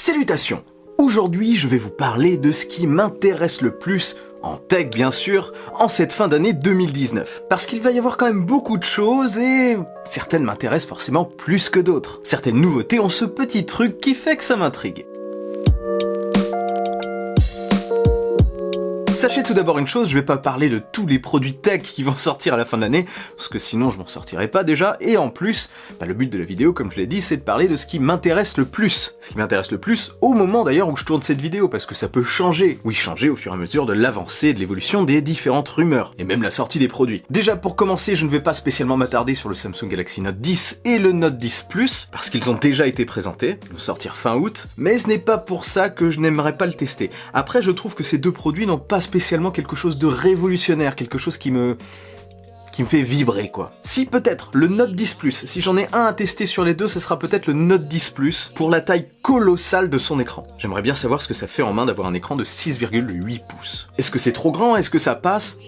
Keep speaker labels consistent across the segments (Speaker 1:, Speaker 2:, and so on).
Speaker 1: Salutations! Aujourd'hui, je vais vous parler de ce qui m'intéresse le plus, en tech bien sûr, en cette fin d'année 2019. Parce qu'il va y avoir quand même beaucoup de choses et certaines m'intéressent forcément plus que d'autres. Certaines nouveautés ont ce petit truc qui fait que ça m'intrigue. Sachez tout d'abord une chose, je vais pas parler de tous les produits tech qui vont sortir à la fin de l'année, parce que sinon je m'en sortirai pas déjà, et en plus, le but de la vidéo, comme je l'ai dit, c'est de parler de ce qui m'intéresse le plus. Ce qui m'intéresse le plus, au moment d'ailleurs où je tourne cette vidéo, parce que ça peut changer. Oui, changer au fur et à mesure de l'avancée, de l'évolution des différentes rumeurs, et même la sortie des produits. Déjà pour commencer, je ne vais pas spécialement m'attarder sur le Samsung Galaxy Note 10 et le Note 10 Plus, parce qu'ils ont déjà été présentés, ils vont sortir fin août, mais ce n'est pas pour ça que je n'aimerais pas le tester. Après, je trouve que ces deux produits n'ont pas spécialement quelque chose de révolutionnaire, quelque chose qui me fait vibrer quoi. Si peut-être le Note 10 Plus, si j'en ai un à tester sur les deux, ce sera peut-être le Note 10 Plus pour la taille colossale de son écran. J'aimerais bien savoir ce que ça fait en main d'avoir un écran de 6,8 pouces. Est-ce que c'est trop grand? Est-ce que ça passe?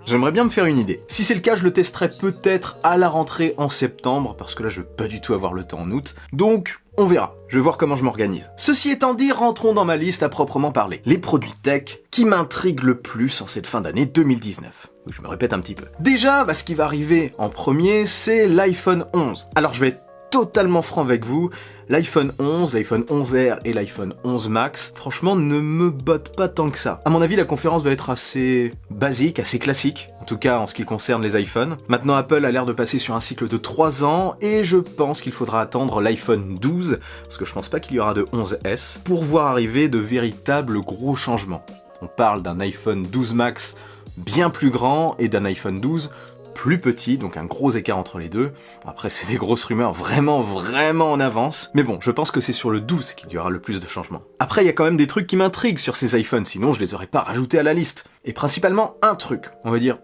Speaker 1: J'aimerais bien me faire une idée. Si c'est le cas, je le testerai peut-être à la rentrée en septembre, parce que là je vais pas du tout avoir le temps en août. Donc, on verra. Je vais voir comment je m'organise. Ceci étant dit, rentrons dans ma liste à proprement parler. Les produits tech qui m'intriguent le plus en cette fin d'année 2019. Oui, je me répète un petit peu. Déjà, ce qui va arriver en premier, c'est l'iPhone 11. Alors je vais être totalement franc avec vous, l'iPhone 11, l'iPhone 11R et l'iPhone 11 Max, franchement, ne me bottent pas tant que ça. À mon avis, la conférence va être assez basique, assez classique, en tout cas en ce qui concerne les iPhones. Maintenant, Apple a l'air de passer sur un cycle de 3 ans, et je pense qu'il faudra attendre l'iPhone 12, parce que je pense pas qu'il y aura de 11S, pour voir arriver de véritables gros changements. On parle d'un iPhone 12 Max bien plus grand, et d'un iPhone 12 plus petit, donc un gros écart entre les deux. Après, c'est des grosses rumeurs vraiment en avance. Mais bon, je pense que c'est sur le 12 qu'il y aura le plus de changements. Après, il y a quand même des trucs qui m'intriguent sur ces iPhones, sinon je les aurais pas rajoutés à la liste. Et principalement un truc, on va dire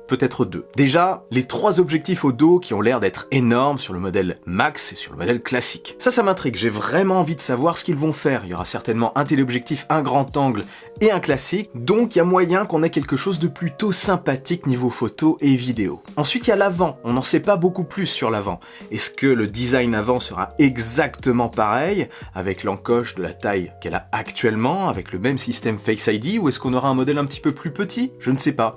Speaker 1: peut-être deux. Déjà, les 3 objectifs au dos qui ont l'air d'être énormes sur le modèle Max et sur le modèle classique. Ça m'intrigue, j'ai vraiment envie de savoir ce qu'ils vont faire. Il y aura certainement un téléobjectif, un grand angle et un classique, donc il y a moyen qu'on ait quelque chose de plutôt sympathique niveau photo et vidéo. Ensuite, il y a l'avant, on n'en sait pas beaucoup plus sur l'avant. Est-ce que le design avant sera exactement pareil, avec l'encoche de la taille qu'elle a actuellement, avec le même système Face ID, ou est-ce qu'on aura un modèle un petit peu plus petit? Je ne sais pas.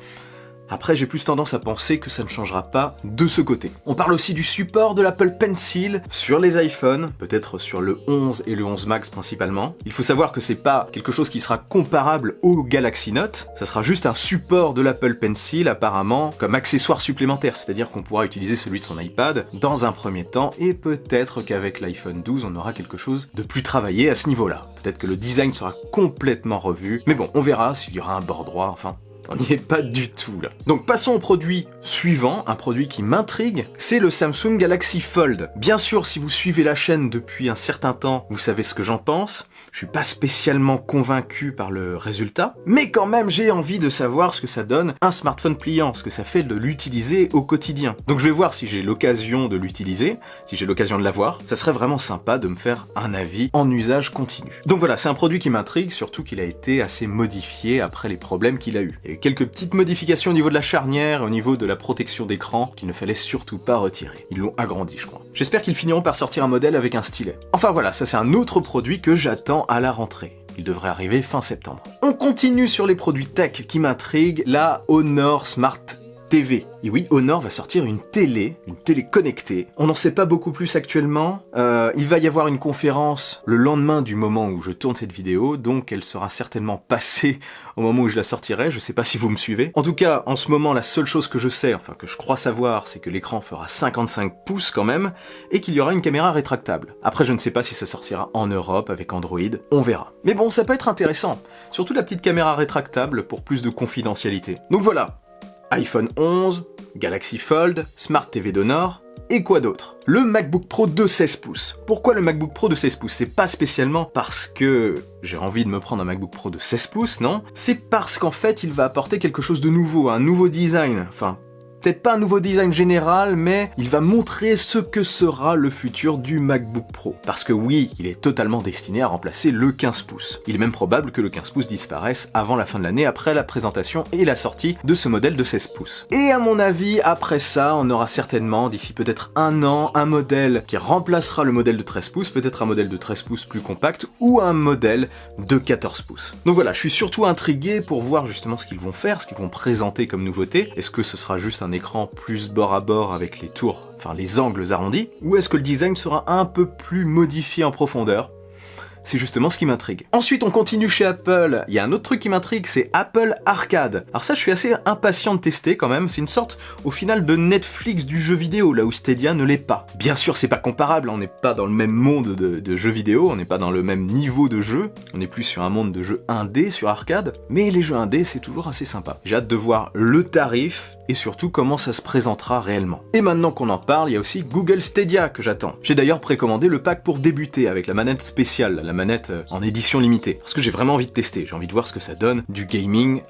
Speaker 1: Après, j'ai plus tendance à penser que ça ne changera pas de ce côté. On parle aussi du support de l'Apple Pencil sur les iPhones, peut-être sur le 11 et le 11 Max principalement. Il faut savoir que c'est pas quelque chose qui sera comparable au Galaxy Note, ça sera juste un support de l'Apple Pencil apparemment comme accessoire supplémentaire, c'est-à-dire qu'on pourra utiliser celui de son iPad dans un premier temps, et peut-être qu'avec l'iPhone 12 on aura quelque chose de plus travaillé à ce niveau-là. Peut-être que le design sera complètement revu, mais bon, on verra s'il y aura un bord droit, enfin... On n'y est pas du tout là. Donc passons au produit suivant, un produit qui m'intrigue, c'est le Samsung Galaxy Fold. Bien sûr, si vous suivez la chaîne depuis un certain temps, vous savez ce que j'en pense. Je suis pas spécialement convaincu par le résultat, mais quand même j'ai envie de savoir ce que ça donne un smartphone pliant, ce que ça fait de l'utiliser au quotidien. Donc je vais voir si j'ai l'occasion de l'utiliser, si j'ai l'occasion de l'avoir. Ça serait vraiment sympa de me faire un avis en usage continu. Donc voilà, c'est un produit qui m'intrigue, surtout qu'il a été assez modifié après les problèmes qu'il a eu. Il y a eu quelques petites modifications au niveau de la charnière, au niveau de la protection d'écran, qu'il ne fallait surtout pas retirer. Ils l'ont agrandi, je crois. J'espère qu'ils finiront par sortir un modèle avec un stylet. Enfin voilà, ça c'est un autre produit que j'attends à la rentrée. Il devrait arriver fin septembre. On continue sur les produits tech qui m'intriguent, la Honor Smart TV. Et oui, Honor va sortir une télé connectée. On n'en sait pas beaucoup plus actuellement. Il va y avoir une conférence le lendemain du moment où je tourne cette vidéo, donc elle sera certainement passée au moment où je la sortirai. Je sais pas si vous me suivez. En tout cas, en ce moment, la seule chose que je sais, enfin que je crois savoir, c'est que l'écran fera 55 pouces quand même, et qu'il y aura une caméra rétractable. Après, je ne sais pas si ça sortira en Europe avec Android, on verra. Mais bon, ça peut être intéressant. Surtout la petite caméra rétractable pour plus de confidentialité. Donc voilà. iPhone 11, Galaxy Fold, Smart TV d'Honor, et quoi d'autre? Le MacBook Pro de 16 pouces. Pourquoi le MacBook Pro de 16 pouces? C'est pas spécialement parce que j'ai envie de me prendre un MacBook Pro de 16 pouces, non. C'est parce qu'en fait, il va apporter quelque chose de nouveau, un nouveau design. Enfin, peut-être pas un nouveau design général, mais il va montrer ce que sera le futur du MacBook Pro. Parce que oui, il est totalement destiné à remplacer le 15 pouces. Il est même probable que le 15 pouces disparaisse avant la fin de l'année, après la présentation et la sortie de ce modèle de 16 pouces. Et à mon avis, après ça, on aura certainement, d'ici peut-être un an, un modèle qui remplacera le modèle de 13 pouces, peut-être un modèle de 13 pouces plus compact, ou un modèle de 14 pouces. Donc voilà, je suis surtout intrigué pour voir justement ce qu'ils vont faire, ce qu'ils vont présenter comme nouveauté. Est-ce que ce sera juste un écran plus bord à bord avec les tours, enfin les angles arrondis, ou est-ce que le design sera un peu plus modifié en profondeur? C'est justement ce qui m'intrigue. Ensuite, on continue chez Apple. Il y a un autre truc qui m'intrigue, c'est Apple Arcade. Alors ça, je suis assez impatient de tester quand même. C'est une sorte, au final, de Netflix du jeu vidéo, là où Stadia ne l'est pas. Bien sûr, c'est pas comparable, on n'est pas dans le même monde de jeux vidéo, on n'est pas dans le même niveau de jeu, on est plus sur un monde de jeux indé sur arcade, mais les jeux indés, c'est toujours assez sympa. J'ai hâte de voir le tarif, et surtout comment ça se présentera réellement. Et maintenant qu'on en parle, il y a aussi Google Stadia que j'attends. J'ai d'ailleurs précommandé le pack pour débuter avec la manette spéciale, la manette en édition limitée, parce que j'ai vraiment envie de tester, j'ai envie de voir ce que ça donne, du gaming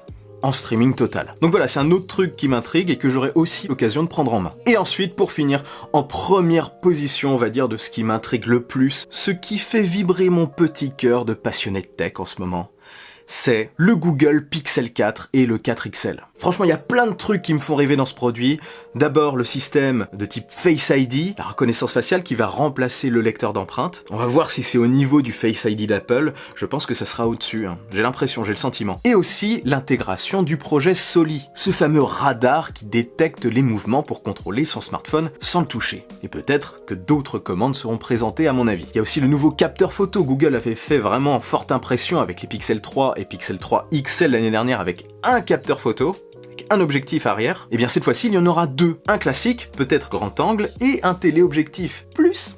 Speaker 1: en streaming total. Donc voilà, c'est un autre truc qui m'intrigue et que j'aurai aussi l'occasion de prendre en main. Et ensuite, pour finir, en première position, on va dire, de ce qui m'intrigue le plus, ce qui fait vibrer mon petit cœur de passionné de tech en ce moment, c'est le Google Pixel 4 et le 4 XL. Franchement, il y a plein de trucs qui me font rêver dans ce produit. D'abord, le système de type Face ID, la reconnaissance faciale qui va remplacer le lecteur d'empreintes. On va voir si c'est au niveau du Face ID d'Apple. Je pense que ça sera au-dessus, hein. J'ai l'impression, j'ai le sentiment. Et aussi l'intégration du projet Soli, ce fameux radar qui détecte les mouvements pour contrôler son smartphone sans le toucher. Et peut-être que d'autres commandes seront présentées à mon avis. Il y a aussi le nouveau capteur photo. Google avait fait vraiment forte impression avec les Pixel 3 et Pixel 3 XL l'année dernière avec un capteur photo, avec un objectif arrière. Et bien cette fois-ci, il y en aura deux. Un classique, peut-être grand angle, et un téléobjectif plus...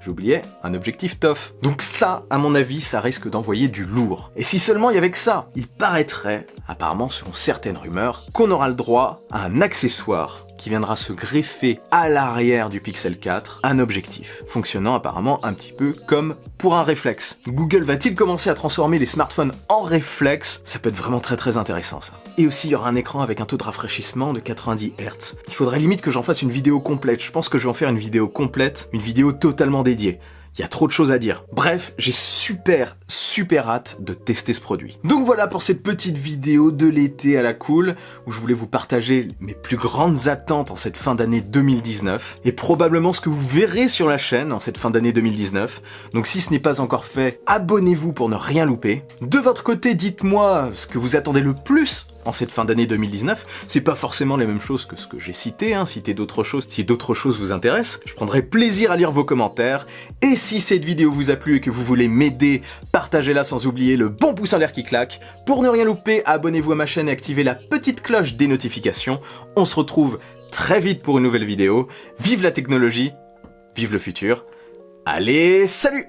Speaker 1: J'oubliais, un objectif TOF. Donc ça, à mon avis, ça risque d'envoyer du lourd. Et si seulement il y avait que ça, il paraîtrait, apparemment selon certaines rumeurs, qu'on aura le droit à un accessoire qui viendra se greffer à l'arrière du Pixel 4, un objectif, fonctionnant apparemment un petit peu comme pour un réflexe. Google va-t-il commencer à transformer les smartphones en réflexe? Ça peut être vraiment très intéressant ça. Et aussi il y aura un écran avec un taux de rafraîchissement de 90 Hz. Il faudrait limite que j'en fasse une vidéo complète, je pense que je vais en faire une vidéo complète, une vidéo totalement dédiée. Il y a trop de choses à dire. Bref, j'ai super hâte de tester ce produit. Donc voilà pour cette petite vidéo de l'été à la cool, où je voulais vous partager mes plus grandes attentes en cette fin d'année 2019, et probablement ce que vous verrez sur la chaîne en cette fin d'année 2019. Donc si ce n'est pas encore fait, abonnez-vous pour ne rien louper. De votre côté, dites-moi ce que vous attendez le plus en cette fin d'année 2019, c'est pas forcément les mêmes choses que ce que j'ai cité, hein. Citez d'autres choses, si d'autres choses vous intéressent, je prendrai plaisir à lire vos commentaires, et si cette vidéo vous a plu et que vous voulez m'aider, partagez-la sans oublier le bon pouce en l'air qui claque. Pour ne rien louper, abonnez-vous à ma chaîne et activez la petite cloche des notifications. On se retrouve très vite pour une nouvelle vidéo. Vive la technologie, vive le futur. Allez, salut!